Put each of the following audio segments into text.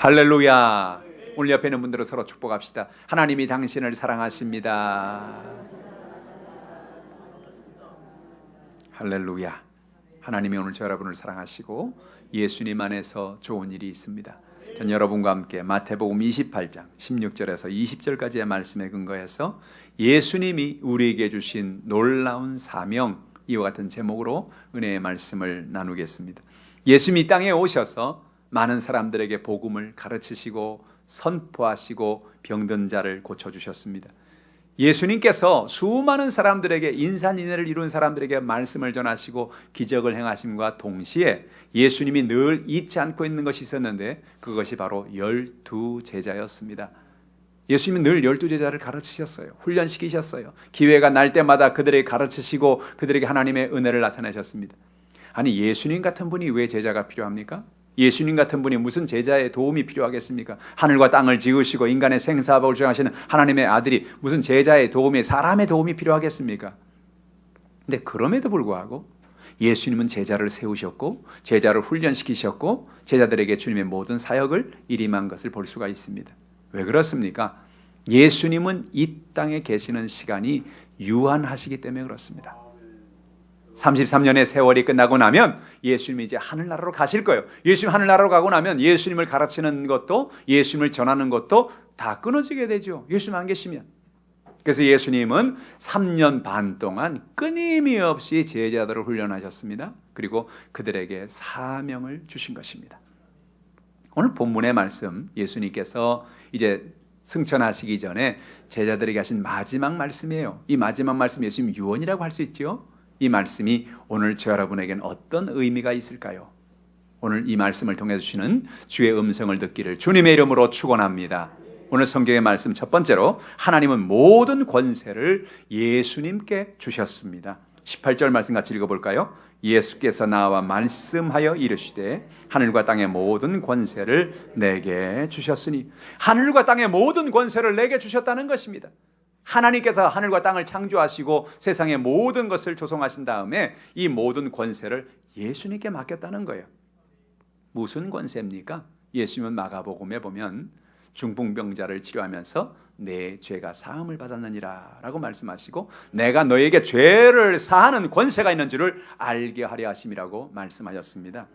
할렐루야. 오늘 옆에 있는 분들은 서로 축복합시다. 하나님이 당신을 사랑하십니다. 할렐루야. 하나님이 오늘 저 여러분을 사랑하시고 예수님 안에서 좋은 일이 있습니다. 전 여러분과 함께 마태복음 28장 16절에서 20절까지의 말씀에 근거해서 예수님이 우리에게 주신 놀라운 사명, 이와 같은 제목으로 은혜의 말씀을 나누겠습니다. 예수님이 땅에 오셔서 많은 사람들에게 복음을 가르치시고 선포하시고 병든 자를 고쳐주셨습니다. 예수님께서 수많은 사람들에게 인산인해를 이룬 사람들에게 말씀을 전하시고 기적을 행하심과 동시에 예수님이 늘 잊지 않고 있는 것이 있었는데 그것이 바로 12제자였습니다. 예수님은 늘 12제자를 가르치셨어요. 훈련시키셨어요. 기회가 날 때마다 그들에게 가르치시고 그들에게 하나님의 은혜를 나타내셨습니다. 아니, 예수님 같은 분이 왜 제자가 필요합니까? 예수님 같은 분이 무슨 제자의 도움이 필요하겠습니까? 하늘과 땅을 지으시고 인간의 생사복을 주장하시는 하나님의 아들이 무슨 제자의 도움이, 사람의 도움이 필요하겠습니까? 근데 그럼에도 불구하고 예수님은 제자를 세우셨고 제자를 훈련시키셨고 제자들에게 주님의 모든 사역을 일임한 것을 볼 수가 있습니다. 왜 그렇습니까? 예수님은 이 땅에 계시는 시간이 유한하시기 때문에 그렇습니다. 33년의 세월이 끝나고 나면 예수님이 이제 하늘나라로 가실 거예요. 예수님 하늘나라로 가고 나면 예수님을 가르치는 것도 예수님을 전하는 것도 다 끊어지게 되죠. 예수님 안 계시면. 그래서 예수님은 3년 반 동안 끊임이 없이 제자들을 훈련하셨습니다. 그리고 그들에게 사명을 주신 것입니다. 오늘 본문의 말씀, 예수님께서 이제 승천하시기 전에 제자들에게 하신 마지막 말씀이에요. 이 마지막 말씀 예수님 유언이라고 할 수 있죠. 이 말씀이 오늘 저 여러분에게는 어떤 의미가 있을까요? 오늘 이 말씀을 통해 주시는 주의 음성을 듣기를 주님의 이름으로 축원합니다. 오늘 성경의 말씀 첫 번째로 하나님은 모든 권세를 예수님께 주셨습니다. 18절 말씀 같이 읽어볼까요? 예수께서 나와 말씀하여 이르시되 하늘과 땅의 모든 권세를 내게 주셨으니, 하늘과 땅의 모든 권세를 내게 주셨다는 것입니다. 하나님께서 하늘과 땅을 창조하시고 세상의 모든 것을 조성하신 다음에 이 모든 권세를 예수님께 맡겼다는 거예요. 무슨 권세입니까? 예수님은 마가복음에 보면 중풍병자를 치료하면서 내 죄가 사함을 받았느니라 라고 말씀하시고 내가 너에게 죄를 사하는 권세가 있는 줄을 알게 하려 하심이라고 말씀하셨습니다.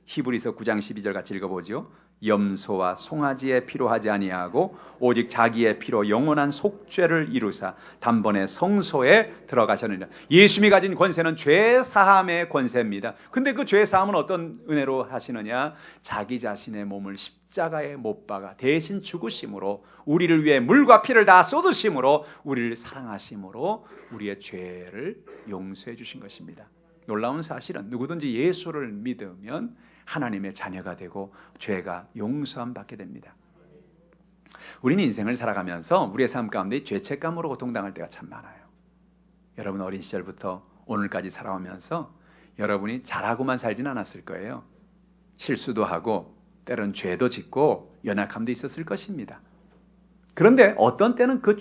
히브리서 9장 12절 같이 읽어보죠. 염소와 송아지에 피로 하지 아니하고 오직 자기의 피로 영원한 속죄를 이루사 단번에 성소에 들어가셨느니라. 예수님이 가진 권세는 죄 사함의 권세입니다. 근데 그 죄 사함은 어떤 은혜로 하시느냐? 자기 자신의 몸을 십자가에 못 박아 대신 죽으심으로, 우리를 위해 물과 피를 다 쏟으심으로, 우리를 사랑하심으로 우리의 죄를 용서해 주신 것입니다. 놀라운 사실은 누구든지 예수를 믿으면 하나님의 자녀가 되고 죄가 용서함 받게 됩니다. 우리는 인생을 살아가면서 우리의 삶 가운데 죄책감으로 고통당할 때가 참 많아요. 여러분 어린 시절부터 오늘까지 살아오면서 여러분이 잘하고만 살진 않았을 거예요. 실수도 하고 때론 죄도 짓고 연약함도 있었을 것입니다. 그런데 어떤 때는 그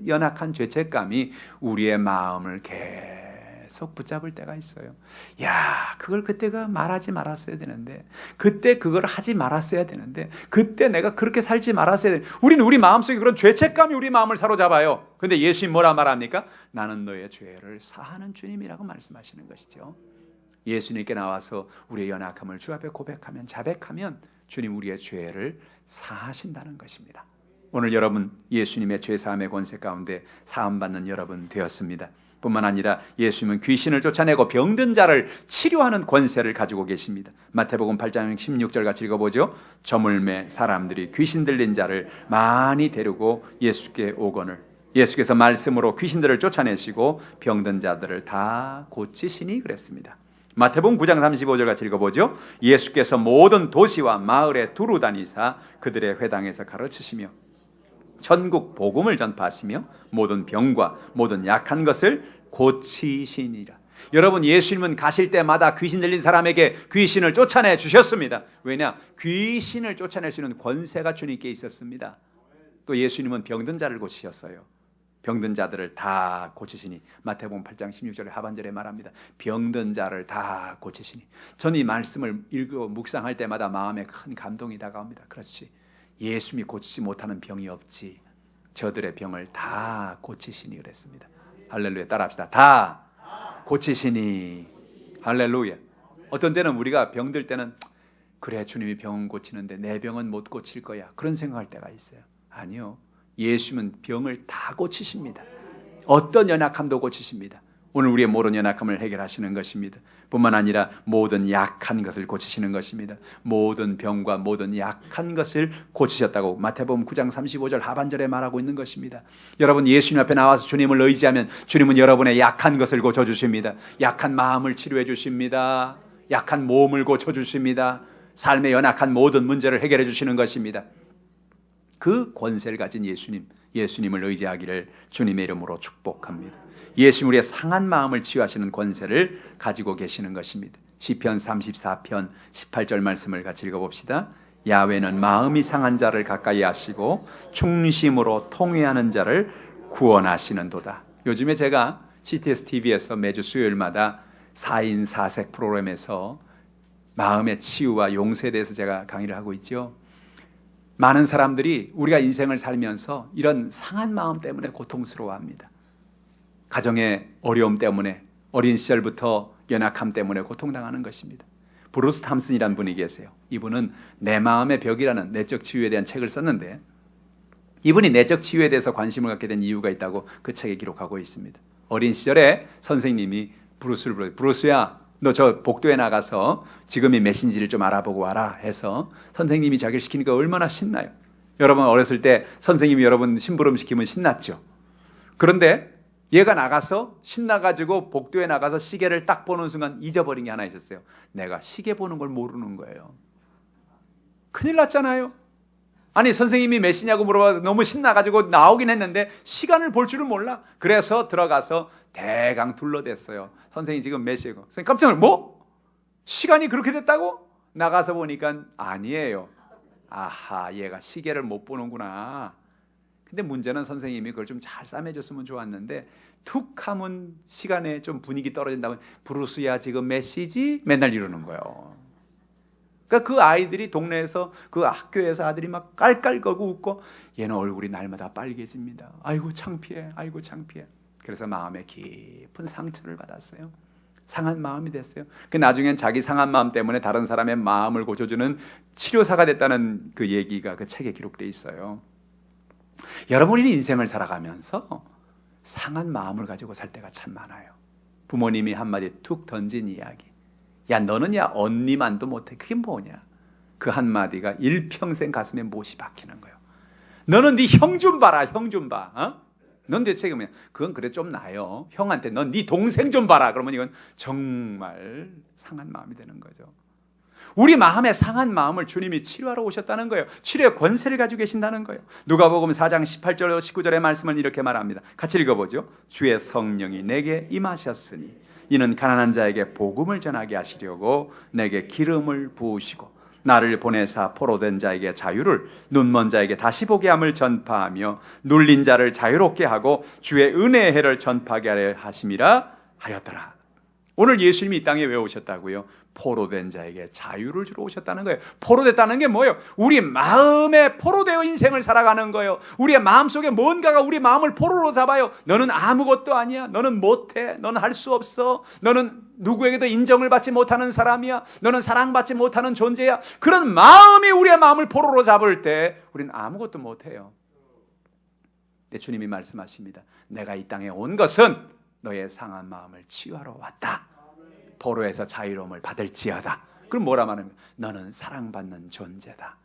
연약한 죄책감이 우리의 마음을 계속 붙잡을 때가 있어요. 야, 그걸 그때가 말하지 말았어야 되는데, 그때 그걸 하지 말았어야 되는데, 그때 내가 그렇게 살지 말았어야 되는데. 우리는 우리 마음속에 그런 죄책감이 우리 마음을 사로잡아요. 근데 예수님 뭐라 말합니까? 나는 너의 죄를 사하는 주님이라고 말씀하시는 것이죠. 예수님께 나와서 우리의 연약함을 주 앞에 고백하면, 자백하면 주님 우리의 죄를 사하신다는 것입니다. 오늘 여러분 예수님의 죄사함의 권세 가운데 사함받는 여러분 되었습니다. 뿐만 아니라 예수님은 귀신을 쫓아내고 병든 자를 치료하는 권세를 가지고 계십니다. 마태복음 8장 16절 같이 읽어보죠. 저물매 사람들이 귀신 들린 자를 많이 데리고 예수께 오거늘 예수께서 말씀으로 귀신들을 쫓아내시고 병든 자들을 다 고치시니 그랬습니다. 마태복음 9장 35절 같이 읽어보죠. 예수께서 모든 도시와 마을에 두루 다니사 그들의 회당에서 가르치시며 천국 복음을 전파하시며 모든 병과 모든 약한 것을 고치시니라. 여러분 예수님은 가실 때마다 귀신 들린 사람에게 귀신을 쫓아내 주셨습니다. 왜냐? 귀신을 쫓아낼 수 있는 권세가 주님께 있었습니다. 또 예수님은 병든 자를 고치셨어요. 병든 자들을 다 고치시니. 마태복음 8장 16절 하반절에 말합니다. 병든 자를 다 고치시니. 저는 이 말씀을 읽고 묵상할 때마다 마음에 큰 감동이 다가옵니다. 그렇지, 예수님이 고치지 못하는 병이 없지. 저들의 병을 다 고치시니 그랬습니다. 할렐루야. 따라합시다. 다 고치시니. 할렐루야. 어떤 때는 우리가 병들 때는 그래, 주님이 병은 고치는데 내 병은 못 고칠 거야, 그런 생각할 때가 있어요. 아니요, 예수님은 병을 다 고치십니다. 어떤 연약함도 고치십니다. 오늘 우리의 모든 연약함을 해결하시는 것입니다. 뿐만 아니라 모든 약한 것을 고치시는 것입니다. 모든 병과 모든 약한 것을 고치셨다고 마태복음 9장 35절 하반절에 말하고 있는 것입니다. 여러분, 예수님 앞에 나와서 주님을 의지하면 주님은 여러분의 약한 것을 고쳐주십니다. 약한 마음을 치료해 주십니다. 약한 몸을 고쳐주십니다. 삶의 연약한 모든 문제를 해결해 주시는 것입니다. 그 권세를 가진 예수님을 의지하기를 주님의 이름으로 축복합니다. 예수님, 우리의 상한 마음을 치유하시는 권세를 가지고 계시는 것입니다. 시편 34편 18절 말씀을 같이 읽어봅시다. 야훼는 마음이 상한 자를 가까이 하시고 중심으로 통회하는 자를 구원하시는도다. 요즘에 제가 CTS TV에서 매주 수요일마다 4인 4색 프로그램에서 마음의 치유와 용서에 대해서 제가 강의를 하고 있죠. 많은 사람들이 우리가 인생을 살면서 이런 상한 마음 때문에 고통스러워합니다. 가정의 어려움 때문에, 어린 시절부터 연약함 때문에 고통당하는 것입니다. 브루스 탐슨이라는 분이 계세요. 이분은 내 마음의 벽이라는 내적 치유에 대한 책을 썼는데, 이분이 내적 치유에 대해서 관심을 갖게 된 이유가 있다고 그 책에 기록하고 있습니다. 어린 시절에 선생님이 브루스를 불러요. 브루스야, 너 저 복도에 나가서 지금의 메신지를 좀 알아보고 와라 해서 선생님이 자기를 시키니까 얼마나 신나요. 여러분, 어렸을 때 선생님이 여러분 심부름 시키면 신났죠. 그런데 얘가 나가서 신나가지고 복도에 나가서 시계를 딱 보는 순간 잊어버린 게 하나 있었어요. 내가 시계 보는 걸 모르는 거예요. 큰일 났잖아요. 아니, 선생님이 몇 시냐고 물어봐서 너무 신나가지고 나오긴 했는데 시간을 볼 줄을 몰라. 그래서 들어가서 대강 둘러댔어요. 선생님 지금 몇 시고? 선생님 깜짝 놀라, 뭐? 시간이 그렇게 됐다고? 나가서 보니까 아니에요. 아하, 얘가 시계를 못 보는구나. 근데 문제는 선생님이 그걸 좀 잘 싸매줬으면 좋았는데, 툭 하면 시간에 좀 분위기 떨어진다면 브루스야 지금 몇 시지? 맨날 이러는 거예요. 그러니까 그 아이들이 동네에서, 그 학교에서 아들이 막 깔깔거리고 웃고, 얘는 얼굴이 날마다 빨개집니다. 아이고 창피해, 아이고 창피해. 그래서 마음에 깊은 상처를 받았어요. 상한 마음이 됐어요. 그 나중엔 자기 상한 마음 때문에 다른 사람의 마음을 고쳐주는 치료사가 됐다는 그 얘기가 그 책에 기록돼 있어요. 여러분이 인생을 살아가면서 상한 마음을 가지고 살 때가 참 많아요. 부모님이 한마디 툭 던진 이야기, 야 너는 야 언니만도 못해, 그게 뭐냐, 그 한마디가 일평생 가슴에 못이 박히는 거예요. 너는 네 형 좀 봐라, 형 좀 봐. 어? 넌 대체 그러면 그건 그래 좀 나요. 형한테 넌 네 동생 좀 봐라. 그러면 이건 정말 상한 마음이 되는 거죠. 우리 마음의 상한 마음을 주님이 치료하러 오셨다는 거예요. 치료의 권세를 가지고 계신다는 거예요. 누가복음 4장 18절 19절의 말씀은 이렇게 말합니다. 같이 읽어보죠. 주의 성령이 내게 임하셨으니 이는 가난한 자에게 복음을 전하게 하시려고 내게 기름을 부으시고 나를 보내사 포로된 자에게 자유를, 눈먼 자에게 다시 보게 함을 전파하며 눌린 자를 자유롭게 하고 주의 은혜의 해를 전파하게 하려 하심이라 하였더라. 오늘 예수님이 이 땅에 왜 오셨다고요? 포로된 자에게 자유를 주러 오셨다는 거예요. 포로됐다는 게 뭐예요? 우리 마음에 포로되어 인생을 살아가는 거예요. 우리의 마음속에 뭔가가 우리 마음을 포로로 잡아요. 너는 아무것도 아니야. 너는 못해. 너는 할 수 없어. 너는 누구에게도 인정을 받지 못하는 사람이야. 너는 사랑받지 못하는 존재야. 그런 마음이 우리의 마음을 포로로 잡을 때 우리는 아무것도 못해요. 근데 주님이 말씀하십니다. 내가 이 땅에 온 것은 너의 상한 마음을 치유하러 왔다. 포로에서 자유로움을 받을지어다. 그럼 뭐라 말하면 너는 사랑받는 존재다.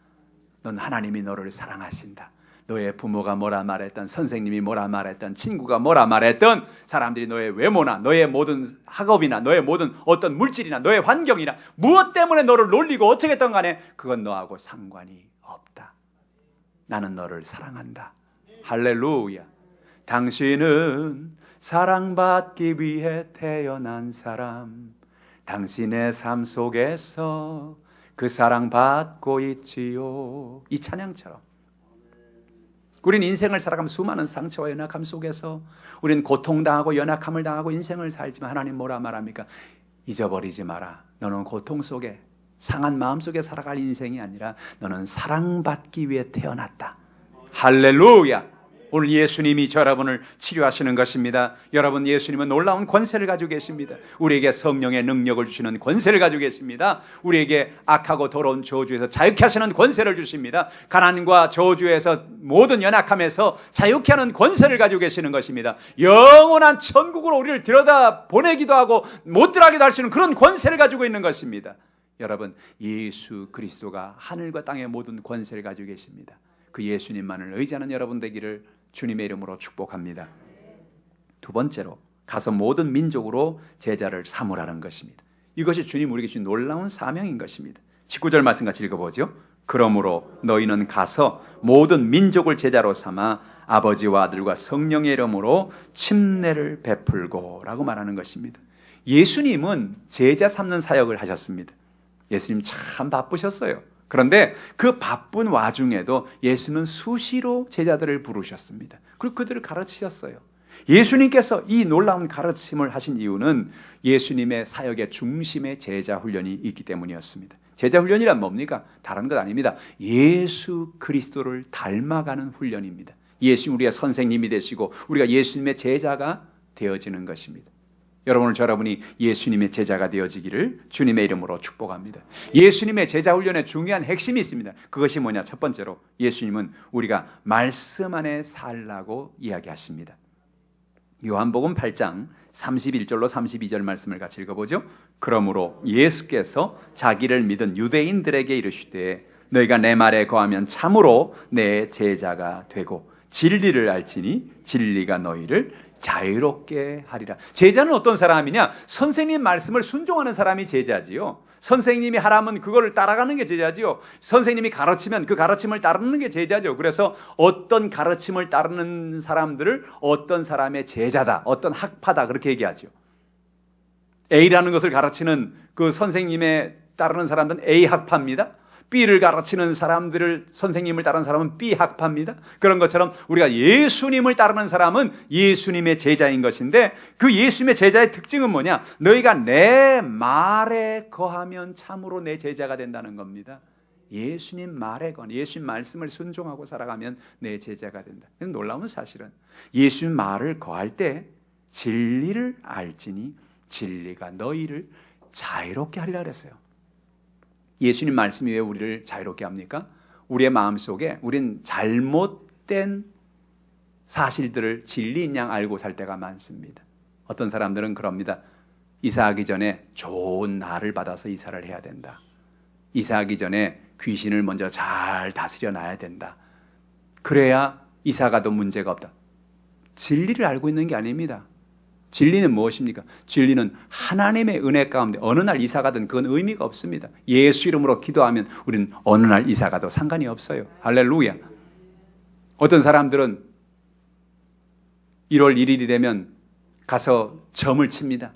넌 하나님이 너를 사랑하신다. 너의 부모가 뭐라 말했던, 선생님이 뭐라 말했던, 친구가 뭐라 말했던, 사람들이 너의 외모나 너의 모든 학업이나 너의 모든 어떤 물질이나 너의 환경이나 무엇 때문에 너를 놀리고 어떻게 했던 간에 그건 너하고 상관이 없다. 나는 너를 사랑한다. 할렐루야. 당신은 사랑받기 위해 태어난 사람. 당신의 삶 속에서 그 사랑받고 있지요. 이 찬양처럼 우린 인생을 살아가면 수많은 상처와 연약함 속에서 우린 고통당하고 연약함을 당하고 인생을 살지만 하나님 뭐라 말합니까? 잊어버리지 마라. 너는 고통 속에 상한 마음 속에 살아갈 인생이 아니라 너는 사랑받기 위해 태어났다. 할렐루야. 오늘 예수님이 저 여러분을 치료하시는 것입니다. 여러분, 예수님은 놀라운 권세를 가지고 계십니다. 우리에게 성령의 능력을 주시는 권세를 가지고 계십니다. 우리에게 악하고 더러운 저주에서 자유케 하시는 권세를 주십니다. 가난과 저주에서 모든 연약함에서 자유케 하는 권세를 가지고 계시는 것입니다. 영원한 천국으로 우리를 들여다 보내기도 하고 못 들어가기도 할 수 있는 그런 권세를 가지고 있는 것입니다. 여러분, 예수 그리스도가 하늘과 땅의 모든 권세를 가지고 계십니다. 그 예수님만을 의지하는 여러분 되기를 주님의 이름으로 축복합니다. 두 번째로, 가서 모든 민족으로 제자를 삼으라는 것입니다. 이것이 주님 우리에게 주신 놀라운 사명인 것입니다. 19절 말씀 같이 읽어보죠. 그러므로 너희는 가서 모든 민족을 제자로 삼아 아버지와 아들과 성령의 이름으로 침례를 베풀고 라고 말하는 것입니다. 예수님은 제자 삼는 사역을 하셨습니다. 예수님 참 바쁘셨어요. 그런데 그 바쁜 와중에도 예수님은 수시로 제자들을 부르셨습니다. 그리고 그들을 가르치셨어요. 예수님께서 이 놀라운 가르침을 하신 이유는 예수님의 사역의 중심에 제자 훈련이 있기 때문이었습니다. 제자 훈련이란 뭡니까? 다른 것 아닙니다. 예수 그리스도를 닮아가는 훈련입니다. 예수님 우리의 선생님이 되시고 우리가 예수님의 제자가 되어지는 것입니다. 여러분, 여러분이 예수님의 제자가 되어지기를 주님의 이름으로 축복합니다. 예수님의 제자 훈련에 중요한 핵심이 있습니다. 그것이 뭐냐? 첫 번째로 예수님은 우리가 말씀 안에 살라고 이야기하십니다. 요한복음 8장 31절로 32절 말씀을 같이 읽어보죠. 그러므로 예수께서 자기를 믿은 유대인들에게 이르시되 너희가 내 말에 거하면 참으로 내 제자가 되고 진리를 알지니 진리가 너희를 자유롭게 하리라. 제자는 어떤 사람이냐? 선생님 말씀을 순종하는 사람이 제자지요. 선생님이 하라면 그거를 따라가는 게 제자지요. 선생님이 가르치면 그 가르침을 따르는 게 제자죠. 그래서 어떤 가르침을 따르는 사람들을 어떤 사람의 제자다, 어떤 학파다 그렇게 얘기하죠. A라는 것을 가르치는 그 선생님에 따르는 사람들은 A 학파입니다. B를 가르치는 사람들을, 선생님을 따르는 사람은 B 학파입니다. 그런 것처럼 우리가 예수님을 따르는 사람은 예수님의 제자인 것인데, 그 예수님의 제자의 특징은 뭐냐? 너희가 내 말에 거하면 참으로 내 제자가 된다는 겁니다. 예수님 말에 거하면, 예수님 말씀을 순종하고 살아가면 내 제자가 된다. 놀라운 사실은 예수님 말을 거할 때 진리를 알지니 진리가 너희를 자유롭게 하리라 그랬어요. 예수님 말씀이 왜 우리를 자유롭게 합니까? 우리의 마음속에 우린 잘못된 사실들을 진리인 양 알고 살 때가 많습니다. 어떤 사람들은 그럽니다. 이사하기 전에 좋은 날을 받아서 이사를 해야 된다. 이사하기 전에 귀신을 먼저 잘 다스려 놔야 된다. 그래야 이사가도 문제가 없다. 진리를 알고 있는 게 아닙니다. 진리는 무엇입니까? 진리는 하나님의 은혜 가운데 어느 날 이사가든 그건 의미가 없습니다. 예수 이름으로 기도하면 우리는 어느 날 이사가도 상관이 없어요. 할렐루야. 어떤 사람들은 1월 1일이 되면 가서 점을 칩니다.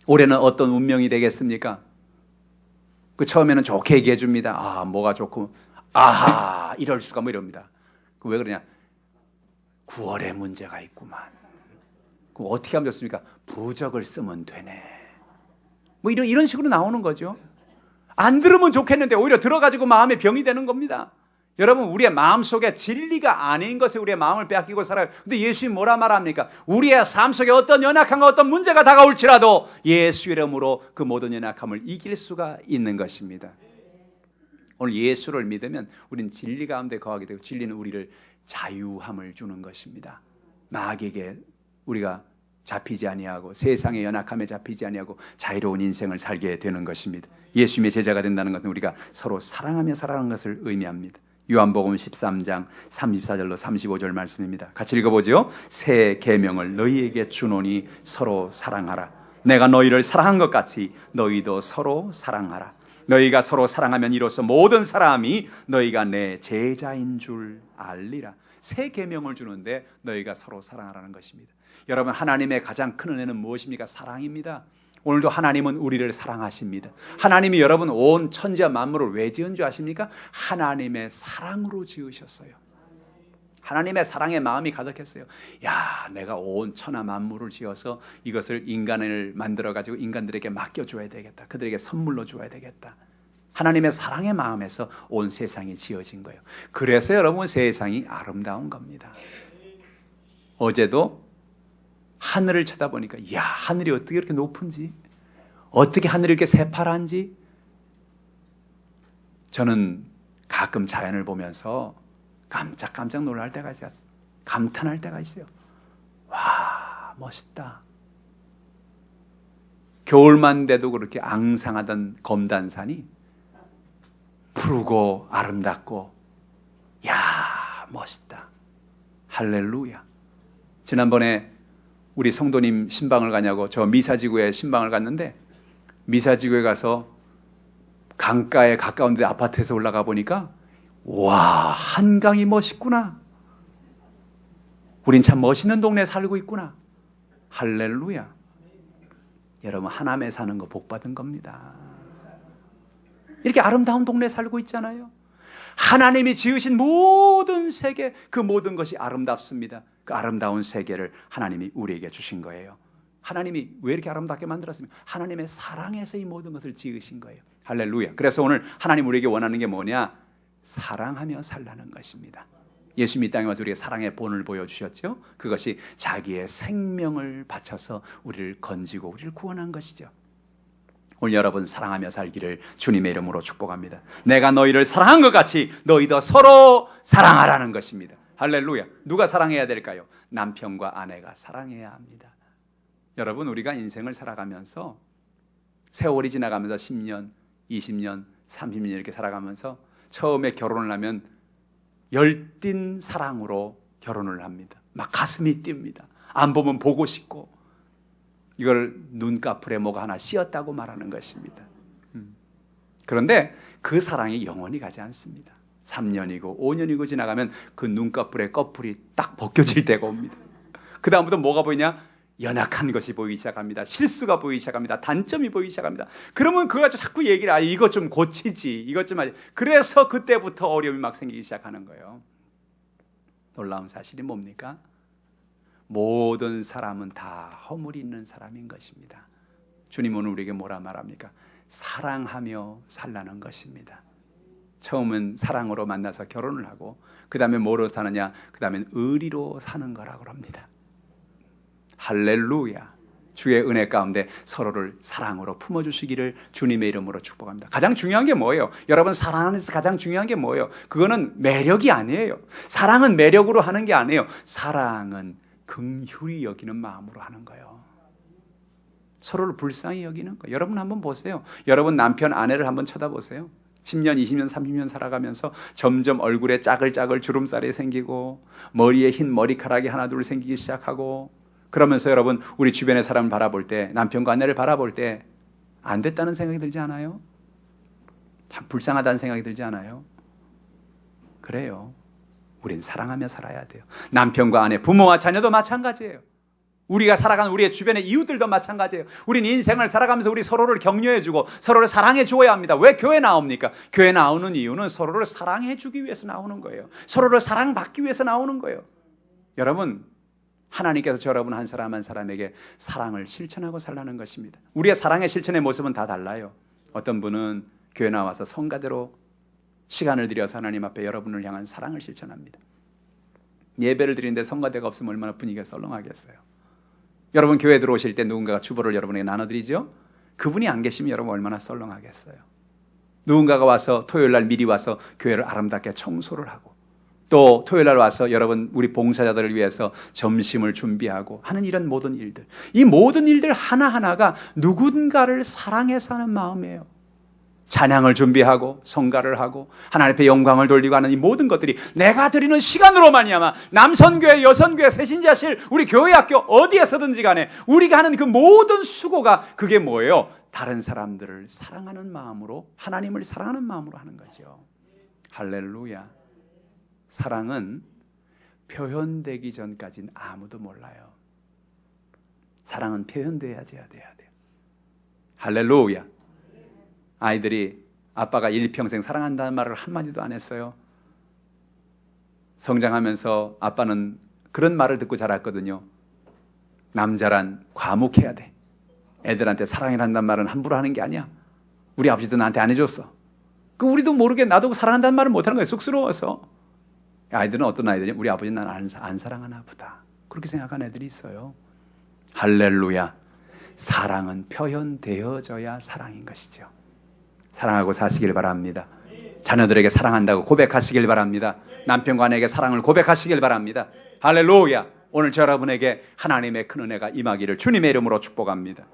올해는 어떤 운명이 되겠습니까? 그 처음에는 좋게 얘기해 줍니다. 아, 뭐가 좋고, 아하, 이럴 수가 뭐 이럽니다. 왜 그러냐? 9월에 문제가 있구만. 그럼 어떻게 하면 좋습니까? 부적을 쓰면 되네. 뭐 이런 식으로 나오는 거죠. 안 들으면 좋겠는데 오히려 들어가지고 마음에 병이 되는 겁니다. 여러분, 우리의 마음속에 진리가 아닌 것에 우리의 마음을 빼앗기고 살아요. 근데 예수님이 뭐라 말합니까? 우리의 삶 속에 어떤 연약함과 어떤 문제가 다가올지라도 예수 이름으로 그 모든 연약함을 이길 수가 있는 것입니다. 오늘 예수를 믿으면 우리는 진리 가운데 거하게 되고, 진리는 우리를 자유함을 주는 것입니다. 마귀에게 우리가 잡히지 아니하고 세상의 연약함에 잡히지 아니하고 자유로운 인생을 살게 되는 것입니다. 예수님의 제자가 된다는 것은 우리가 서로 사랑하며 살아가는 것을 의미합니다. 요한복음 13장 34절로 35절 말씀입니다. 같이 읽어보죠. 새 계명을 너희에게 주노니 서로 사랑하라. 내가 너희를 사랑한 것 같이 너희도 서로 사랑하라. 너희가 서로 사랑하면 이로써 모든 사람이 너희가 내 제자인 줄 알리라. 새 계명을 주는데 너희가 서로 사랑하라는 것입니다. 여러분, 하나님의 가장 큰 은혜는 무엇입니까? 사랑입니다. 오늘도 하나님은 우리를 사랑하십니다. 하나님이 여러분 온 천지와 만물을 왜 지은 줄 아십니까? 하나님의 사랑으로 지으셨어요. 하나님의 사랑의 마음이 가득했어요. 야, 내가 온 천하 만물을 지어서 이것을 인간을 만들어가지고 인간들에게 맡겨줘야 되겠다. 그들에게 선물로 줘야 되겠다. 하나님의 사랑의 마음에서 온 세상이 지어진 거예요. 그래서 여러분 세상이 아름다운 겁니다. 어제도 하늘을 쳐다보니까 야, 하늘이 어떻게 이렇게 높은지, 어떻게 하늘이 이렇게 새파란지. 저는 가끔 자연을 보면서 깜짝깜짝 놀랄 때가 있어요. 감탄할 때가 있어요. 와, 멋있다. 겨울만 돼도 그렇게 앙상하던 검단산이 푸르고 아름답고, 야, 멋있다. 할렐루야. 지난번에 우리 성도님 신방을 가냐고 저 미사지구에 신방을 갔는데, 미사지구에 가서 강가에 가까운 데 아파트에서 올라가 보니까 와, 한강이 멋있구나. 우린 참 멋있는 동네에 살고 있구나. 할렐루야. 여러분, 하남에 사는 거 복 받은 겁니다. 이렇게 아름다운 동네에 살고 있잖아요. 하나님이 지으신 모든 세계, 그 모든 것이 아름답습니다. 그 아름다운 세계를 하나님이 우리에게 주신 거예요. 하나님이 왜 이렇게 아름답게 만들었습니까? 하나님의 사랑에서 이 모든 것을 지으신 거예요. 할렐루야. 그래서 오늘 하나님 우리에게 원하는 게 뭐냐? 사랑하며 살라는 것입니다. 예수님이 이 땅에 와서 우리에게 사랑의 본을 보여주셨죠. 그것이 자기의 생명을 바쳐서 우리를 건지고 우리를 구원한 것이죠. 오늘 여러분 사랑하며 살기를 주님의 이름으로 축복합니다. 내가 너희를 사랑한 것 같이 너희도 서로 사랑하라는 것입니다. 할렐루야. 누가 사랑해야 될까요? 남편과 아내가 사랑해야 합니다. 여러분, 우리가 인생을 살아가면서 세월이 지나가면서 10년, 20년, 30년 이렇게 살아가면서 처음에 결혼을 하면 열띤 사랑으로 결혼을 합니다. 막 가슴이 뜁니다. 안 보면 보고 싶고, 이걸 눈꺼풀에 뭐가 하나 씌었다고 말하는 것입니다. 그런데 그 사랑이 영원히 가지 않습니다. 3년이고 5년이고 지나가면 그 눈꺼풀에 꺼풀이 딱 벗겨질 때가 옵니다. 그 다음부터 뭐가 보이냐? 연약한 것이 보이기 시작합니다. 실수가 보이기 시작합니다. 단점이 보이기 시작합니다. 그러면 그거 가지고 자꾸 얘기를, 이것 좀 고치지, 이것 좀 하지. 그래서 그때부터 어려움이 막 생기기 시작하는 거예요. 놀라운 사실이 뭡니까? 모든 사람은 다 허물이 있는 사람인 것입니다. 주님은 우리에게 뭐라 말합니까? 사랑하며 살라는 것입니다. 처음은 사랑으로 만나서 결혼을 하고, 그 다음에 뭐로 사느냐? 그 다음엔 의리로 사는 거라고 합니다. 할렐루야. 주의 은혜 가운데 서로를 사랑으로 품어주시기를 주님의 이름으로 축복합니다. 가장 중요한 게 뭐예요? 여러분, 사랑하는 데서 가장 중요한 게 뭐예요? 그거는 매력이 아니에요. 사랑은 매력으로 하는 게 아니에요. 사랑은 긍휼히 여기는 마음으로 하는 거예요. 서로를 불쌍히 여기는 거예요. 여러분 한번 보세요. 여러분 남편, 아내를 한번 쳐다보세요. 10년, 20년, 30년 살아가면서 점점 얼굴에 짜글짜글 주름살이 생기고, 머리에 흰 머리카락이 하나 둘 생기기 시작하고, 그러면서 여러분, 우리 주변의 사람을 바라볼 때, 남편과 아내를 바라볼 때 안 됐다는 생각이 들지 않아요? 참 불쌍하다는 생각이 들지 않아요? 그래요. 우린 사랑하며 살아야 돼요. 남편과 아내, 부모와 자녀도 마찬가지예요. 우리가 살아가는 우리의 주변의 이웃들도 마찬가지예요. 우린 인생을 살아가면서 우리 서로를 격려해주고 서로를 사랑해 주어야 합니다. 왜 교회 나옵니까? 교회 나오는 이유는 서로를 사랑해 주기 위해서 나오는 거예요. 서로를 사랑받기 위해서 나오는 거예요. 여러분, 하나님께서 여러분 한 사람 한 사람에게 사랑을 실천하고 살라는 것입니다. 우리의 사랑의 실천의 모습은 다 달라요. 어떤 분은 교회 나와서 성가대로 시간을 들여서 하나님 앞에 여러분을 향한 사랑을 실천합니다. 예배를 드리는데 성가대가 없으면 얼마나 분위기가 썰렁하겠어요. 여러분 교회 들어오실 때 누군가가 주보를 여러분에게 나눠드리죠? 그분이 안 계시면 여러분 얼마나 썰렁하겠어요. 누군가가 와서 토요일날 미리 와서 교회를 아름답게 청소를 하고, 또 토요일날 와서 여러분 우리 봉사자들을 위해서 점심을 준비하고 하는 이런 모든 일들, 이 모든 일들 하나하나가 누군가를 사랑해서 하는 마음이에요. 찬양을 준비하고 성가를 하고 하나님 앞에 영광을 돌리고 하는 이 모든 것들이 내가 드리는 시간으로 말미암아 남선교회, 여선교회, 새신자실, 우리 교회학교 어디에서든지 간에 우리가 하는 그 모든 수고가 그게 뭐예요? 다른 사람들을 사랑하는 마음으로, 하나님을 사랑하는 마음으로 하는 거죠. 할렐루야. 사랑은 표현되기 전까지는 아무도 몰라요. 사랑은 표현돼야지 해야 돼요. 할렐루야. 아이들이 아빠가 일평생 사랑한다는 말을 한마디도 안 했어요. 성장하면서 아빠는 그런 말을 듣고 자랐거든요. 남자란 과묵해야 돼. 애들한테 사랑이란단 말은 함부로 하는 게 아니야. 우리 아버지도 나한테 안 해줬어. 우리도 모르게 나도 사랑한다는 말을 못하는 거예요. 쑥스러워서. 아이들은 어떤 아이들이 우리 아버지는 난 안 사랑하나 보다. 그렇게 생각하는 애들이 있어요. 할렐루야. 사랑은 표현되어져야 사랑인 것이죠. 사랑하고 사시길 바랍니다. 자녀들에게 사랑한다고 고백하시길 바랍니다. 남편과 아내에게 사랑을 고백하시길 바랍니다. 할렐루야. 오늘 저 여러분에게 하나님의 큰 은혜가 임하기를 주님의 이름으로 축복합니다.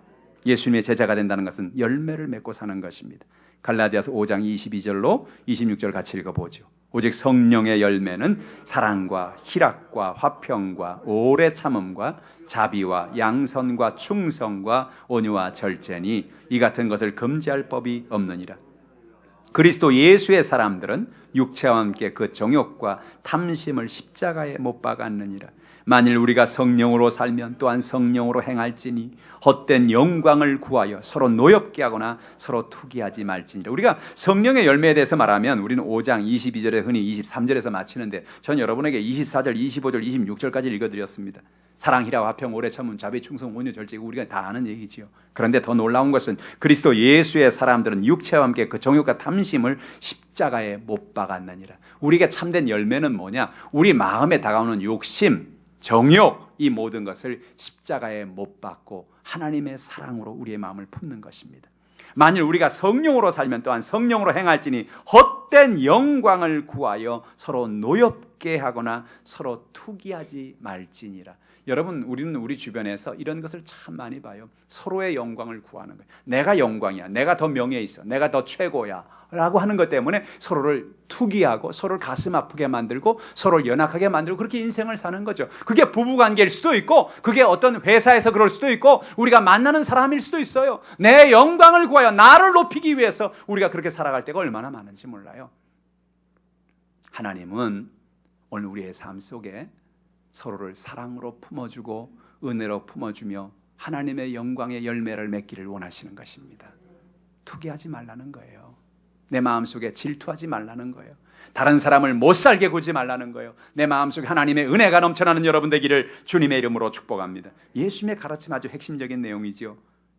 예수님의 제자가 된다는 것은 열매를 맺고 사는 것입니다. 갈라디아서 5장 22절로 26절 같이 읽어보죠. 오직 성령의 열매는 사랑과 희락과 화평과 오래 참음과 자비와 양선과 충성과 온유와 절제니 이 같은 것을 금지할 법이 없느니라. 그리스도 예수의 사람들은 육체와 함께 그 정욕과 탐심을 십자가에 못 박았느니라. 만일 우리가 성령으로 살면 또한 성령으로 행할지니 헛된 영광을 구하여 서로 노엽게 하거나 서로 투기하지 말지니라. 우리가 성령의 열매에 대해서 말하면 우리는 5장 22절에 흔히 23절에서 마치는데 전 여러분에게 24절, 25절, 26절까지 읽어드렸습니다. 사랑, 희락, 화평, 오래 참음, 자비, 충성, 온유, 절제, 우리가 다 아는 얘기지요. 그런데 더 놀라운 것은 그리스도 예수의 사람들은 육체와 함께 그 정욕과 탐심을 십자가에 못 박았느니라. 우리에게 참된 열매는 뭐냐? 우리 마음에 다가오는 욕심, 정욕, 이 모든 것을 십자가에 못 박고 하나님의 사랑으로 우리의 마음을 품는 것입니다. 만일 우리가 성령으로 살면 또한 성령으로 행할지니 헛된 영광을 구하여 서로 노엽게 하거나 서로 투기하지 말지니라. 여러분, 우리는 우리 주변에서 이런 것을 참 많이 봐요. 서로의 영광을 구하는 거예요. 내가 영광이야, 내가 더 명예 있어, 내가 더 최고야 라고 하는 것 때문에 서로를 투기하고 서로를 가슴 아프게 만들고 서로를 연약하게 만들고 그렇게 인생을 사는 거죠. 그게 부부관계일 수도 있고 그게 어떤 회사에서 그럴 수도 있고 우리가 만나는 사람일 수도 있어요. 내 영광을 구하여 나를 높이기 위해서 우리가 그렇게 살아갈 때가 얼마나 많은지 몰라요. 하나님은 오늘 우리의 삶 속에 서로를 사랑으로 품어주고 은혜로 품어주며 하나님의 영광의 열매를 맺기를 원하시는 것입니다. 투기하지 말라는 거예요. 내 마음속에 질투하지 말라는 거예요. 다른 사람을 못 살게 구지 말라는 거예요. 내 마음속에 하나님의 은혜가 넘쳐나는 여러분 되기를 주님의 이름으로 축복합니다. 예수님의 가르침 아주 핵심적인 내용이죠.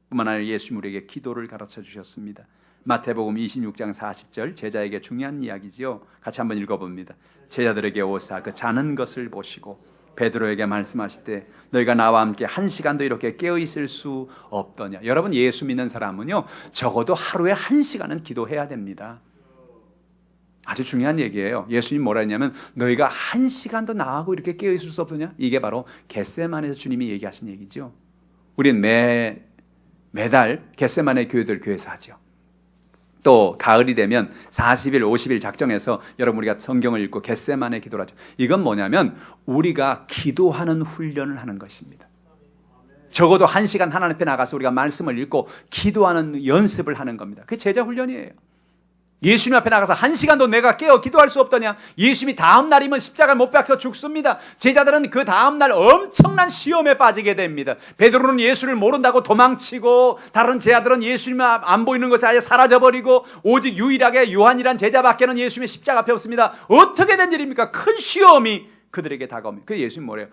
뿐만 아니라 예수님 우리에게 기도를 가르쳐 주셨습니다. 마태복음 26장 40절 제자에게 중요한 이야기지요. 같이 한번 읽어봅니다. 제자들에게 오사 그 자는 것을 보시고 베드로에게 말씀하실 때 너희가 나와 함께 1시간도 이렇게 깨어있을 수 없더냐. 여러분, 예수 믿는 사람은요 적어도 하루에 1시간은 기도해야 됩니다. 아주 중요한 얘기예요. 예수님 뭐라 했냐면 너희가 1시간도 나하고 이렇게 깨어있을 수 없더냐. 이게 바로 겟세마네에서 주님이 얘기하신 얘기죠. 우린 매달 겟세마네 교회들 교회에서 하죠. 또 가을이 되면 40일, 50일 작정해서 여러분 우리가 성경을 읽고 겟세마네 기도를 하죠. 이건 뭐냐면 우리가 기도하는 훈련을 하는 것입니다. 적어도 1시간 하나님 앞에 나가서 우리가 말씀을 읽고 기도하는 연습을 하는 겁니다. 그게 제자 훈련이에요. 예수님 앞에 나가서 1시간도 내가 깨어 기도할 수 없더냐. 예수님이 다음 날이면 십자가를 못 박혀 죽습니다. 제자들은 그 다음 날 엄청난 시험에 빠지게 됩니다. 베드로는 예수를 모른다고 도망치고 다른 제자들은 예수님 안 보이는 것에 아예 사라져버리고 오직 유일하게 요한이란 제자밖에는 예수님의 십자가 앞에 없습니다. 어떻게 된 일입니까? 큰 시험이 그들에게 다가옵니다. 그 예수님 뭐래요?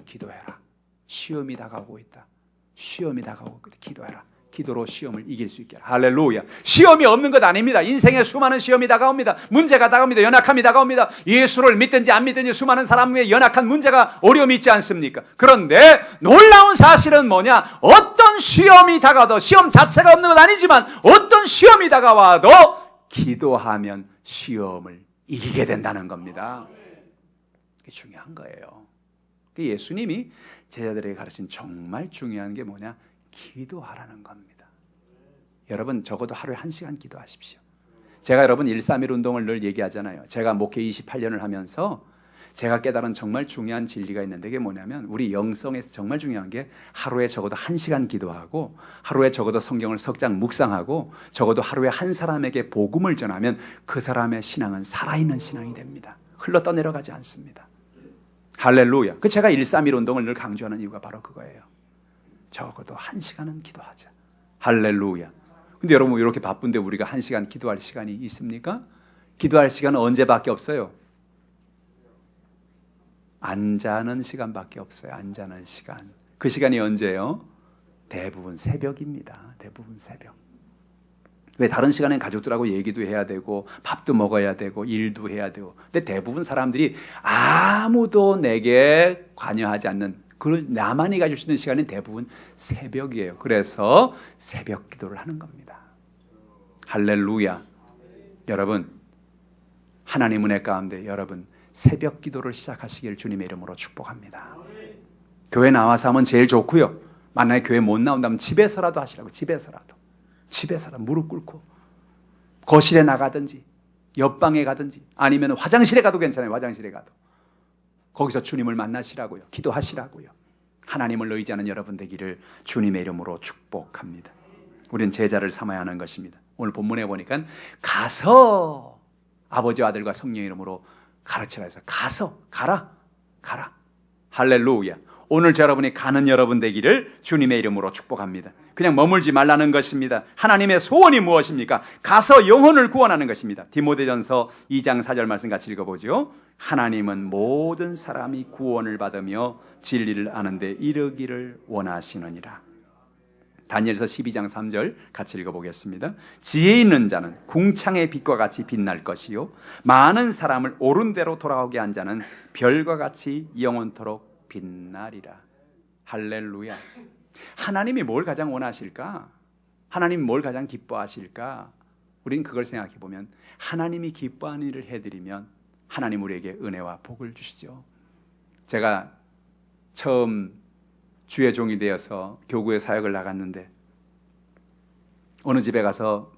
기도해라. 시험이 다가오고 있다. 시험이 다가오고 있다. 기도해라. 기도로 시험을 이길 수 있게. 할렐루야. 시험이 없는 것 아닙니다. 인생에 수많은 시험이 다가옵니다. 문제가 다가옵니다. 연약함이 다가옵니다. 예수를 믿든지 안 믿든지 수많은 사람의 연약한 문제가 어려움이 있지 않습니까? 그런데 놀라운 사실은 뭐냐? 어떤 시험이 다가와도 시험 자체가 없는 건 아니지만 어떤 시험이 다가와도 기도하면 시험을 이기게 된다는 겁니다. 그게 중요한 거예요. 예수님이 제자들에게 가르친 정말 중요한 게 뭐냐? 기도하라는 겁니다. 여러분 적어도 하루에 1시간 기도하십시오. 제가 여러분 131 운동을 늘 얘기하잖아요. 제가 목회 28년을 하면서 제가 깨달은 정말 중요한 진리가 있는데 그게 뭐냐면 우리 영성에서 정말 중요한 게 하루에 적어도 1시간 기도하고 하루에 적어도 성경을 석 장 묵상하고 적어도 하루에 한 사람에게 복음을 전하면 그 사람의 신앙은 살아있는 신앙이 됩니다. 흘러 떠내려가지 않습니다. 할렐루야. 그 제가 131 운동을 늘 강조하는 이유가 바로 그거예요. 적어도 1시간은 기도하자. 할렐루야. 근데 여러분 이렇게 바쁜데 우리가 1시간 기도할 시간이 있습니까? 기도할 시간은 언제밖에 없어요? 안 자는 시간밖에 없어요. 안 자는 시간. 그 시간이 언제예요? 대부분 새벽입니다. 대부분 새벽. 왜 다른 시간엔 가족들하고 얘기도 해야 되고 밥도 먹어야 되고 일도 해야 되고, 근데 대부분 사람들이 아무도 내게 관여하지 않는, 그 나만이 가질 수 있는 시간은 대부분 새벽이에요. 그래서 새벽 기도를 하는 겁니다. 할렐루야. 여러분, 하나님 은혜 가운데 여러분 새벽 기도를 시작하시길 주님의 이름으로 축복합니다. 교회 나와서 하면 제일 좋고요. 만약에 교회 못 나온다면 집에서라도 하시라고. 집에서라도 무릎 꿇고 거실에 나가든지 옆방에 가든지 아니면 화장실에 가도 괜찮아요. 화장실에 가도 거기서 주님을 만나시라고요. 기도하시라고요. 하나님을 의지하는 여러분 되기를 주님의 이름으로 축복합니다. 우리는 제자를 삼아야 하는 것입니다. 오늘 본문에 보니까 가서 아버지와 아들과 성령의 이름으로 가르치라 해서 가서 가라. 할렐루야. 오늘 여러분이 가는 여러분 되기를 주님의 이름으로 축복합니다. 그냥 머물지 말라는 것입니다. 하나님의 소원이 무엇입니까? 가서 영혼을 구원하는 것입니다. 디모데전서 2장 4절 말씀 같이 읽어보죠. 하나님은 모든 사람이 구원을 받으며 진리를 아는 데 이르기를 원하시느니라. 다니엘서 12장 3절 같이 읽어보겠습니다. 지혜 있는 자는 궁창의 빛과 같이 빛날 것이요 많은 사람을 옳은 대로 돌아오게 한 자는 별과 같이 영원토록 빛나리라. 할렐루야. 하나님이 뭘 가장 원하실까? 하나님이 뭘 가장 기뻐하실까? 우리는 그걸 생각해 보면 하나님이 기뻐하는 일을 해드리면 하나님 우리에게 은혜와 복을 주시죠. 제가 처음 주의 종이 되어서 교구에 사역을 나갔는데 어느 집에 가서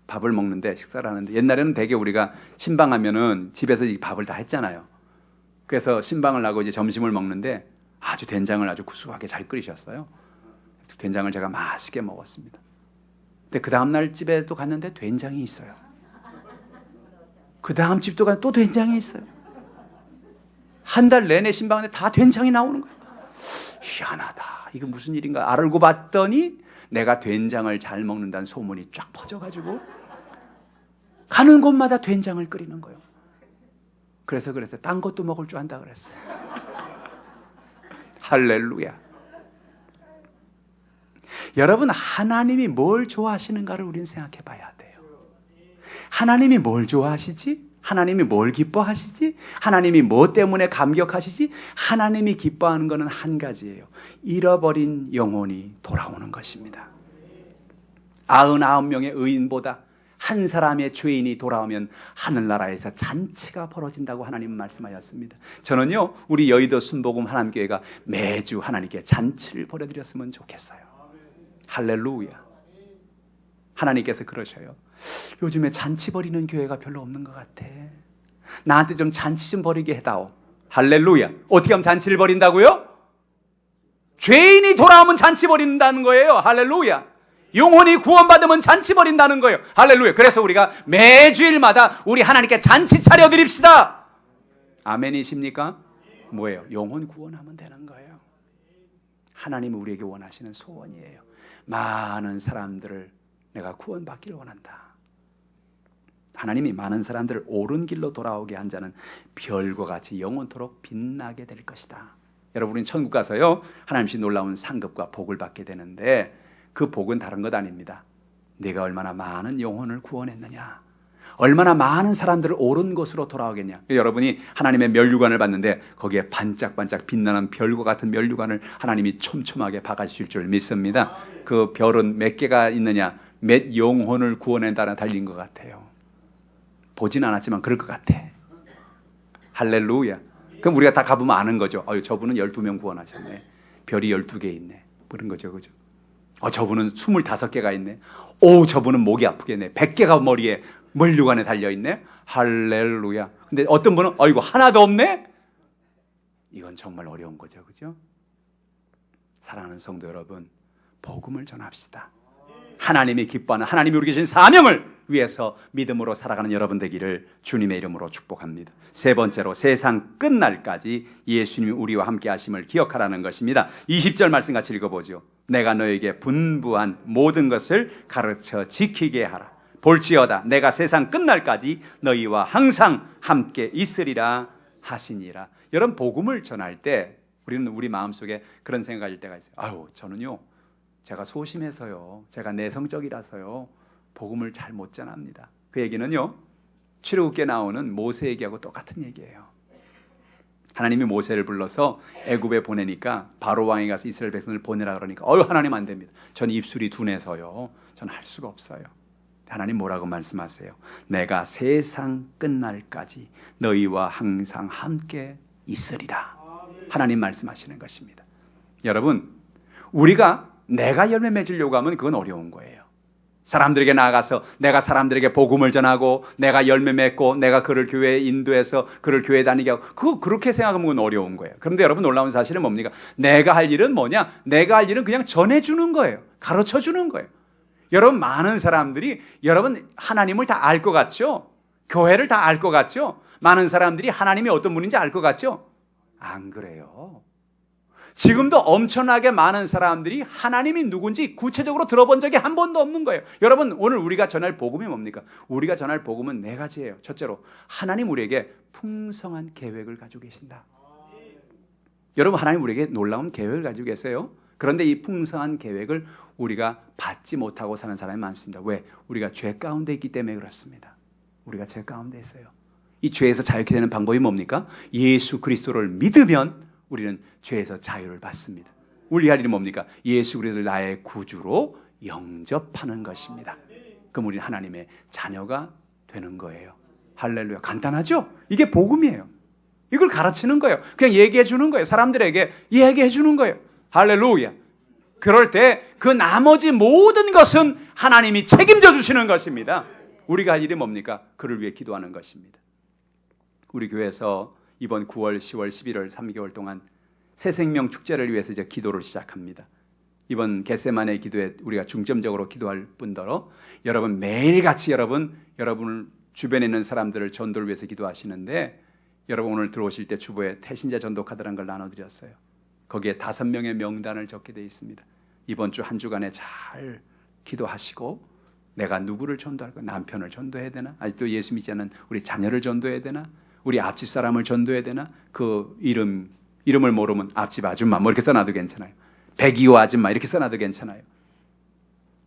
밥을 먹는데, 식사를 하는데, 옛날에는 되게 우리가 신방하면은 집에서 밥을 다 했잖아요. 그래서 신방을 나고 이제 점심을 먹는데 아주 된장을 아주 구수하게 잘 끓이셨어요. 된장을 제가 맛있게 먹었습니다. 근데 그 다음날 집에 또 갔는데 된장이 있어요. 그 다음 집도 가서 또 된장이 있어요. 한 달 내내 신방하는데 다 된장이 나오는 거예요. 희한하다. 이거 무슨 일인가 알고 봤더니 내가 된장을 잘 먹는다는 소문이 쫙 퍼져가지고 가는 곳마다 된장을 끓이는 거예요. 그래서 딴 것도 먹을 줄 안다 그랬어요. 할렐루야. 여러분, 하나님이 뭘 좋아하시는가를 우리는 생각해 봐야 돼요. 하나님이 뭘 좋아하시지? 하나님이 뭘 기뻐하시지? 하나님이 뭐 때문에 감격하시지? 하나님이 기뻐하는 것은 한 가지예요. 잃어버린 영혼이 돌아오는 것입니다. 99명의 의인보다 한 사람의 죄인이 돌아오면 하늘나라에서 잔치가 벌어진다고 하나님은 말씀하셨습니다. 저는요, 우리 여의도 순복음 하나님교회가 매주 하나님께 잔치를 벌여드렸으면 좋겠어요. 할렐루야. 하나님께서 그러셔요. 요즘에 잔치 벌이는 교회가 별로 없는 것 같아. 나한테 좀 잔치 좀 벌이게 해다오. 할렐루야. 어떻게 하면 잔치를 벌인다고요? 죄인이 돌아오면 잔치 벌인다는 거예요. 할렐루야. 영혼이 구원받으면 잔치 벌인다는 거예요. 할렐루야. 그래서 우리가 매주일마다 우리 하나님께 잔치 차려드립시다. 아멘이십니까? 뭐예요? 영혼 구원하면 되는 거예요. 하나님이 우리에게 원하시는 소원이에요. 많은 사람들을 내가 구원받기를 원한다. 하나님이 많은 사람들을 옳은 길로 돌아오게 한 자는 별과 같이 영원토록 빛나게 될 것이다. 여러분이 천국 가서요, 하나님이 놀라운 상급과 복을 받게 되는데 그 복은 다른 것 아닙니다. 내가 얼마나 많은 영혼을 구원했느냐, 얼마나 많은 사람들을 옳은 곳으로 돌아오겠냐. 여러분이 하나님의 면류관을 봤는데 거기에 반짝반짝 빛나는 별과 같은 면류관을 하나님이 촘촘하게 박아주실 줄 믿습니다. 그 별은 몇 개가 있느냐, 몇 영혼을 구원에 따라 달린 것 같아요. 보진 않았지만 그럴 것 같아. 할렐루야. 그럼 우리가 다 가보면 아는 거죠. 저분은 12명 구원하셨네. 별이 12개 있네. 그런 거죠. 그죠? 저분은 25개가 있네. 저분은 목이 아프겠네. 100개가 머리에 면류관에 달려있네. 할렐루야. 근데 어떤 분은 이거 하나도 없네. 이건 정말 어려운 거죠. 그죠? 사랑하는 성도 여러분, 복음을 전합시다. 하나님이 기뻐하는, 하나님이 우리에게 주신 사명을 위해서 믿음으로 살아가는 여러분 되기를 주님의 이름으로 축복합니다. 세 번째로, 세상 끝날까지 예수님이 우리와 함께 하심을 기억하라는 것입니다. 20절 말씀 같이 읽어보죠. 내가 너에게 분부한 모든 것을 가르쳐 지키게 하라. 볼지어다 내가 세상 끝날까지 너희와 항상 함께 있으리라 하시니라. 여러분, 복음을 전할 때 우리는 우리 마음속에 그런 생각일 때가 있어요. 아유, 저는요, 제가 소심해서요, 제가 내성적이라서요, 복음을 잘 못 전합니다. 그 얘기는요, 출애굽기에 나오는 모세 얘기하고 똑같은 얘기예요. 하나님이 모세를 불러서 애굽에 보내니까 바로 왕이 가서 이스라엘 백성을 보내라 그러니까 하나님 안 됩니다. 전 입술이 둔해서요, 전 할 수가 없어요. 하나님 뭐라고 말씀하세요? 내가 세상 끝날까지 너희와 항상 함께 있으리라. 하나님 말씀하시는 것입니다. 여러분, 우리가 내가 열매 맺으려고 하면 그건 어려운 거예요. 사람들에게 나아가서 내가 사람들에게 복음을 전하고 내가 열매 맺고 내가 그를 교회에 인도해서 그를 교회에 다니게 하고, 그렇게 생각하면 그건 어려운 거예요. 그런데 여러분, 놀라운 사실은 뭡니까? 내가 할 일은 뭐냐? 내가 할 일은 그냥 전해주는 거예요. 가르쳐주는 거예요. 여러분, 많은 사람들이 여러분 하나님을 다 알 것 같죠? 교회를 다 알 것 같죠? 많은 사람들이 하나님이 어떤 분인지 알 것 같죠? 안 그래요. 지금도 엄청나게 많은 사람들이 하나님이 누군지 구체적으로 들어본 적이 한 번도 없는 거예요. 여러분, 오늘 우리가 전할 복음이 뭡니까? 우리가 전할 복음은 네 가지예요. 첫째로, 하나님 우리에게 풍성한 계획을 가지고 계신다. 여러분, 하나님 우리에게 놀라운 계획을 가지고 계세요. 그런데 이 풍성한 계획을 우리가 받지 못하고 사는 사람이 많습니다. 왜? 우리가 죄 가운데 있기 때문에 그렇습니다. 우리가 죄 가운데 있어요. 이 죄에서 자유케 되는 방법이 뭡니까? 예수 그리스도를 믿으면 우리는 죄에서 자유를 받습니다. 우리 할 일이 뭡니까? 예수 그리스도를 나의 구주로 영접하는 것입니다. 그럼 우리는 하나님의 자녀가 되는 거예요. 할렐루야. 간단하죠? 이게 복음이에요. 이걸 가르치는 거예요. 그냥 얘기해 주는 거예요. 사람들에게 얘기해 주는 거예요. 할렐루야. 그럴 때 그 나머지 모든 것은 하나님이 책임져 주시는 것입니다. 우리가 할 일이 뭡니까? 그를 위해 기도하는 것입니다. 우리 교회에서 이번 9월, 10월, 11월 3개월 동안 새 생명 축제를 위해서 이제 기도를 시작합니다. 이번 겟세마네 기도에 우리가 중점적으로 기도할 뿐더러 여러분 매일같이 여러분 주변에 있는 사람들을 전도를 위해서 기도하시는데, 여러분 오늘 들어오실 때 주보에 태신자 전도 카드라는 걸 나눠드렸어요. 거기에 5명의 명단을 적게 되어 있습니다. 이번 주 한 주간에 잘 기도하시고, 내가 누구를 전도할 거야? 남편을 전도해야 되나? 아직도 예수 믿지 않는 우리 자녀를 전도해야 되나? 우리 앞집 사람을 전도해야 되나? 그 이름을 모르면 앞집 아줌마 뭐 이렇게 써놔도 괜찮아요. 백이호 아줌마 이렇게 써놔도 괜찮아요.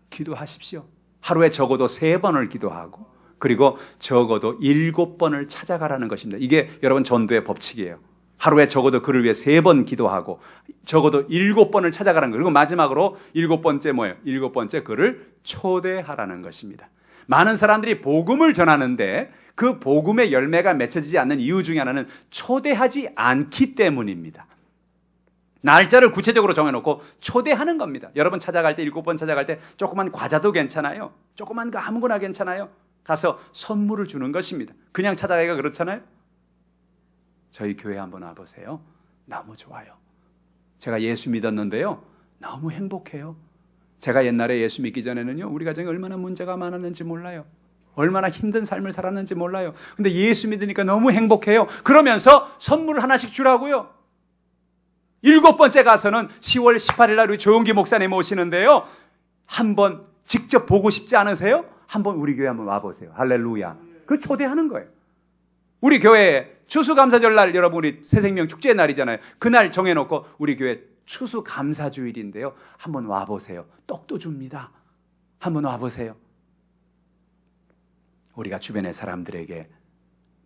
기도하십시오. 하루에 적어도 3번을 기도하고, 그리고 적어도 7번을 찾아가라는 것입니다. 이게 여러분 전도의 법칙이에요. 하루에 적어도 그를 위해 3번 기도하고 적어도 7번을 찾아가라는 거예요. 그리고 마지막으로 7번째 뭐예요? 7번째 그를 초대하라는 것입니다. 많은 사람들이 복음을 전하는데 그 복음의 열매가 맺혀지지 않는 이유 중에 하나는 초대하지 않기 때문입니다. 날짜를 구체적으로 정해놓고 초대하는 겁니다. 여러분 찾아갈 때 7번 찾아갈 때 조그만 과자도 괜찮아요. 조그만 거 아무거나 괜찮아요. 가서 선물을 주는 것입니다. 그냥 찾아가기가 그렇잖아요. 저희 교회 한번 와보세요. 너무 좋아요. 제가 예수 믿었는데요, 너무 행복해요. 제가 옛날에 예수 믿기 전에는요, 우리 가정에 얼마나 문제가 많았는지 몰라요. 얼마나 힘든 삶을 살았는지 몰라요. 근데 예수 믿으니까 너무 행복해요. 그러면서 선물을 하나씩 주라고요. 7번째 가서는 10월 18일 날 우리 조용기 목사님 오시는데요, 한번 직접 보고 싶지 않으세요? 한번 우리 교회 한번 와보세요. 할렐루야. 그걸 초대하는 거예요. 우리 교회에 추수감사절 날, 여러분 우리 새생명 축제 날이잖아요. 그날 정해놓고 우리 교회 추수감사주일인데요, 한번 와보세요. 떡도 줍니다. 한번 와보세요. 우리가 주변의 사람들에게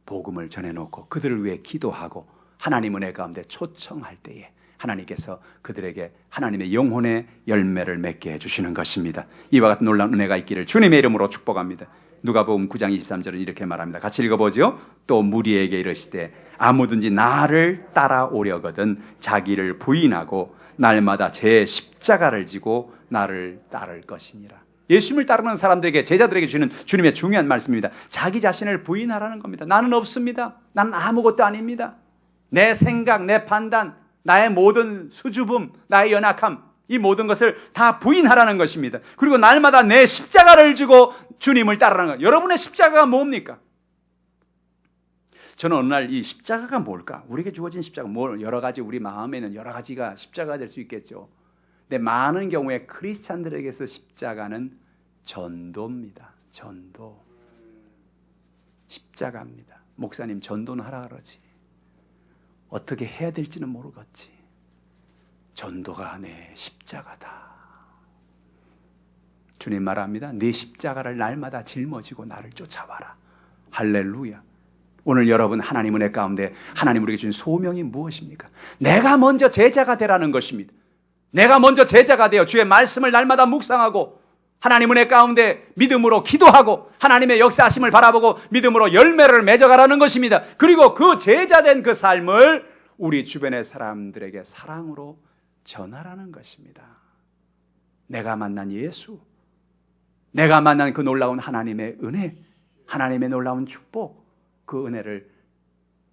복음을 전해놓고 그들을 위해 기도하고 하나님 은혜 가운데 초청할 때에 하나님께서 그들에게 하나님의 영혼의 열매를 맺게 해주시는 것입니다. 이와 같은 놀라운 은혜가 있기를 주님의 이름으로 축복합니다. 누가복음 9장 23절은 이렇게 말합니다. 같이 읽어보죠. 또 무리에게 이르시되 아무든지 나를 따라오려거든 자기를 부인하고 날마다 제 십자가를 지고 나를 따를 것이니라. 예수님을 따르는 사람들에게, 제자들에게 주는 주님의 중요한 말씀입니다. 자기 자신을 부인하라는 겁니다. 나는 없습니다. 나는 아무것도 아닙니다. 내 생각, 내 판단, 나의 모든 수줍음, 나의 연약함, 이 모든 것을 다 부인하라는 것입니다. 그리고 날마다 내 십자가를 지고 주님을 따르라는 것. 여러분의 십자가가 뭡니까? 저는 어느 날 이 십자가가 뭘까? 우리에게 주어진 십자가, 여러 가지 우리 마음에는 여러 가지가 십자가가 될 수 있겠죠. 근데 많은 경우에 크리스찬들에게서 십자가는 전도입니다. 전도. 십자가입니다. 목사님 전도는 하라 그러지. 어떻게 해야 될지는 모르겠지. 전도가 내 십자가다. 주님 말합니다. 내 십자가를 날마다 짊어지고 나를 쫓아와라. 할렐루야. 오늘 여러분 하나님 은혜 가운데 하나님 우리에게 주신 소명이 무엇입니까? 내가 먼저 제자가 되라는 것입니다. 내가 먼저 제자가 되어 주의 말씀을 날마다 묵상하고 하나님 은혜 가운데 믿음으로 기도하고 하나님의 역사하심을 바라보고 믿음으로 열매를 맺어가라는 것입니다. 그리고 그 제자된 그 삶을 우리 주변의 사람들에게 사랑으로 전하라는 것입니다. 내가 만난 예수, 내가 만난 그 놀라운 하나님의 은혜, 하나님의 놀라운 축복, 그 은혜를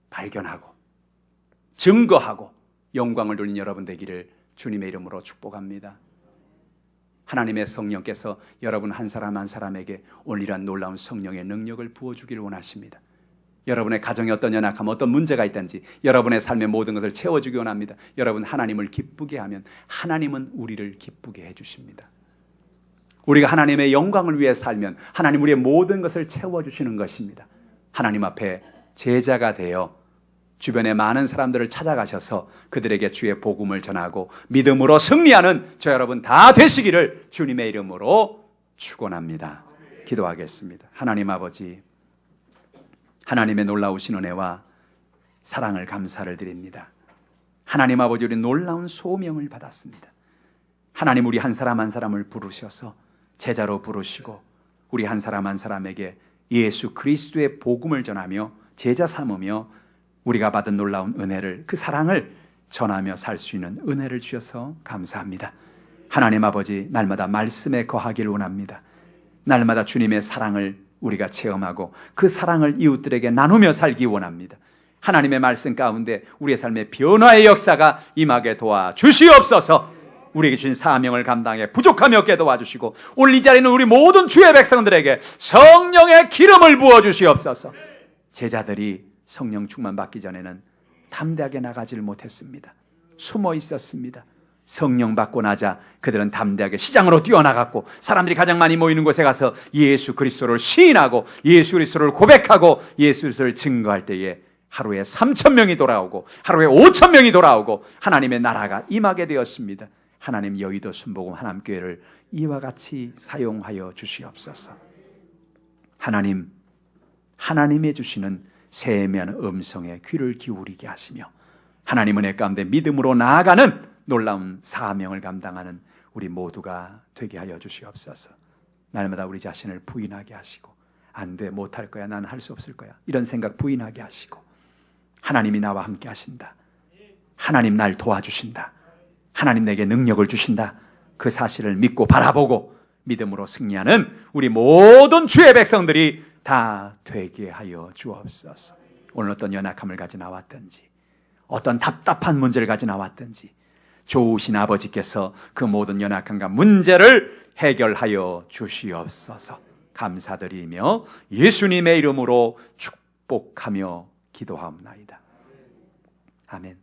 발견하고 증거하고 영광을 돌린 여러분 되기를 주님의 이름으로 축복합니다. 하나님의 성령께서 여러분 한 사람 한 사람에게 오늘 이러한 놀라운 성령의 능력을 부어주기를 원하십니다. 여러분의 가정에 어떤 연약함, 어떤 문제가 있든지 여러분의 삶의 모든 것을 채워주기 원합니다. 여러분 하나님을 기쁘게 하면 하나님은 우리를 기쁘게 해주십니다. 우리가 하나님의 영광을 위해 살면 하나님 우리의 모든 것을 채워주시는 것입니다. 하나님 앞에 제자가 되어 주변의 많은 사람들을 찾아가셔서 그들에게 주의 복음을 전하고 믿음으로 승리하는 저 여러분 다 되시기를 주님의 이름으로 축원합니다. 기도하겠습니다. 하나님 아버지, 하나님의 놀라우신 은혜와 사랑을 감사를 드립니다. 하나님 아버지, 우리 놀라운 소명을 받았습니다. 하나님 우리 한 사람 한 사람을 부르셔서 제자로 부르시고 우리 한 사람 한 사람에게 예수 그리스도의 복음을 전하며 제자 삼으며 우리가 받은 놀라운 은혜를, 그 사랑을 전하며 살 수 있는 은혜를 주셔서 감사합니다. 하나님 아버지, 날마다 말씀에 거하기를 원합니다. 날마다 주님의 사랑을 우리가 체험하고 그 사랑을 이웃들에게 나누며 살기 원합니다. 하나님의 말씀 가운데 우리의 삶의 변화의 역사가 임하게 도와주시옵소서. 우리에게 주신 사명을 감당해 부족함이 없게 도와주시고 오늘 이 자리는 우리 모든 주의 백성들에게 성령의 기름을 부어주시옵소서. 제자들이 성령 충만 받기 전에는 담대하게 나가지를 못했습니다. 숨어 있었습니다. 성령 받고 나자 그들은 담대하게 시장으로 뛰어나갔고 사람들이 가장 많이 모이는 곳에 가서 예수 그리스도를 시인하고 예수 그리스도를 고백하고 예수 그리스도를 증거할 때에 하루에 3,000명이 돌아오고 하루에 5,000명이 돌아오고 하나님의 나라가 임하게 되었습니다. 하나님 여의도 순복음 하남교회를 이와 같이 사용하여 주시옵소서. 하나님, 하나님의 주시는 세미한 음성에 귀를 기울이게 하시며 하나님 은혜 가운데 믿음으로 나아가는 놀라운 사명을 감당하는 우리 모두가 되게 하여 주시옵소서. 날마다 우리 자신을 부인하게 하시고 안 돼, 못할 거야, 난 할 수 없을 거야, 이런 생각 부인하게 하시고 하나님이 나와 함께 하신다, 하나님 날 도와주신다, 하나님 내게 능력을 주신다, 그 사실을 믿고 바라보고 믿음으로 승리하는 우리 모든 주의 백성들이 다 되게 하여 주옵소서. 오늘 어떤 연약함을 가져 나왔든지 어떤 답답한 문제를 가져 나왔든지 좋으신 아버지께서 그 모든 연약함과 문제를 해결하여 주시옵소서. 감사드리며 예수님의 이름으로 축복하며 기도하옵나이다. 아멘.